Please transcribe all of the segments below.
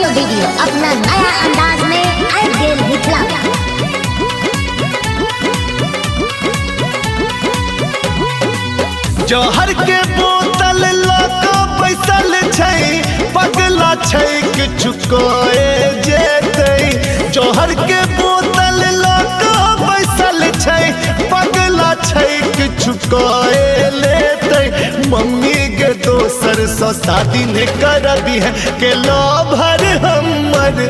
Video अपना नया अंदाज में आए गेल मिथिला। जहर के बोतल लगा बैसल छै, पगला छै किछु कए जेतै। जहर के बोतल लगा बैसल छै, पगला छै किछु कए लेतै। मम्मी के दोसर से शादी नहीं करबी है के लोभर हमर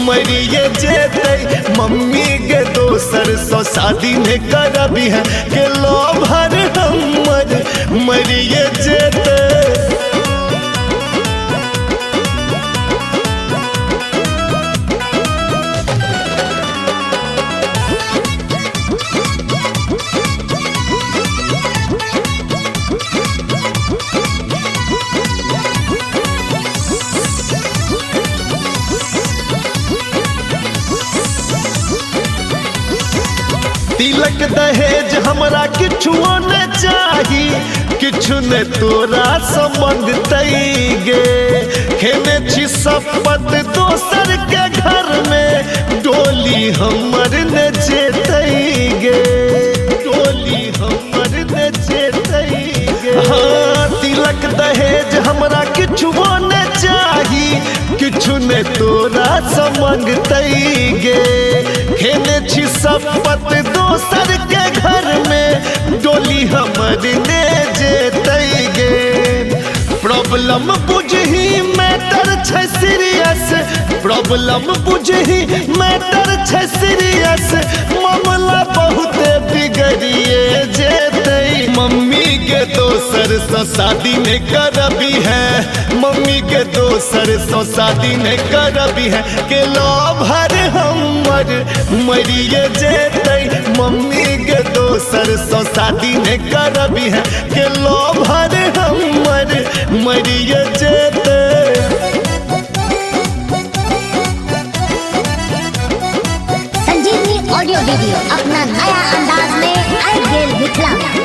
मरिए जेतै। मम्मी के दोसर से शादी नहीं करबी है के लोभर हमर मरिए जेतै। तिलक दहेज हमरा किछु न चाही, किछु न तोरा से मंगतै गे। खेने छी शपथ दोसर के घर में, डोली हमर न जेतै गे। डोली हमर न जेतै गे। हाँ, तिलक दहेज हमरा किछु न चाही, किछु न तोरा से मंगतै गे। खेने छी शपथ दोसर के घर में, डोली हमर ने जेतै गे। प्रॉब्लम बुझही मैटर छै सीरियस, प्रॉब्लम बुझही मैटर छै सीरियस। मामला बहुत बिगड़िए जेतै। मम्मी के दोसर से शादी नहीं करबी है, मम्मी के दोसर से शादी नहीं करबी है के लोभर हमर मरिए जेतै। मम्मी के दोसर से शादी नहीं करबी है के लोभर हमर मरिए जेतै। संजीवनी ऑडियो वीडियो अपना नया अंदाज में आए गेल मिथिला।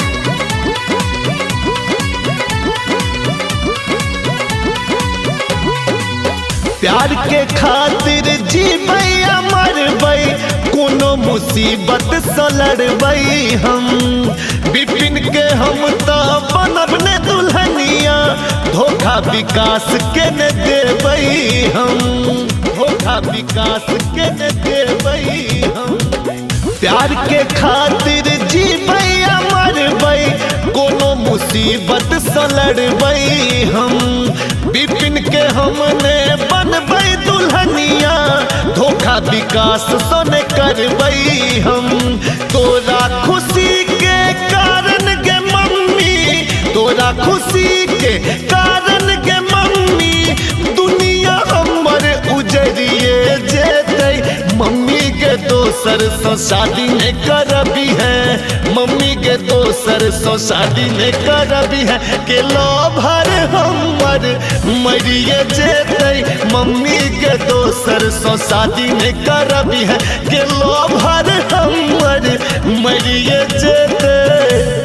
प्यार के खातिर जीबै या मरबै, कोनो मुसीबत से लड़बै हम। विपिन के हम तो बनब ने दुल्हनिया, धोखा विकास के न देबै हम। धोखा विकास के न देबै हम। प्यार के खातिर जीबै या मरबै, कोनो मुसीबत से लड़बै हम। विपिन के हमने बनबै दुल्हनिया, धोखा विकास से न करबै हम। तोरा खुशी के कारण गे मम्मी, तोरा खुशी के कारण गे मम्मी, दुनिया हमर उजरिए जेतै। मम्मी के दोसर से शादी नहीं करबी है, मम्मी के दोसर से शादी नहीं करबी है के लोभर हमर मरिए जेतै। मम्मी के दोसर से शादी नहीं करबी है के लोभर हमर मरिए जेतै।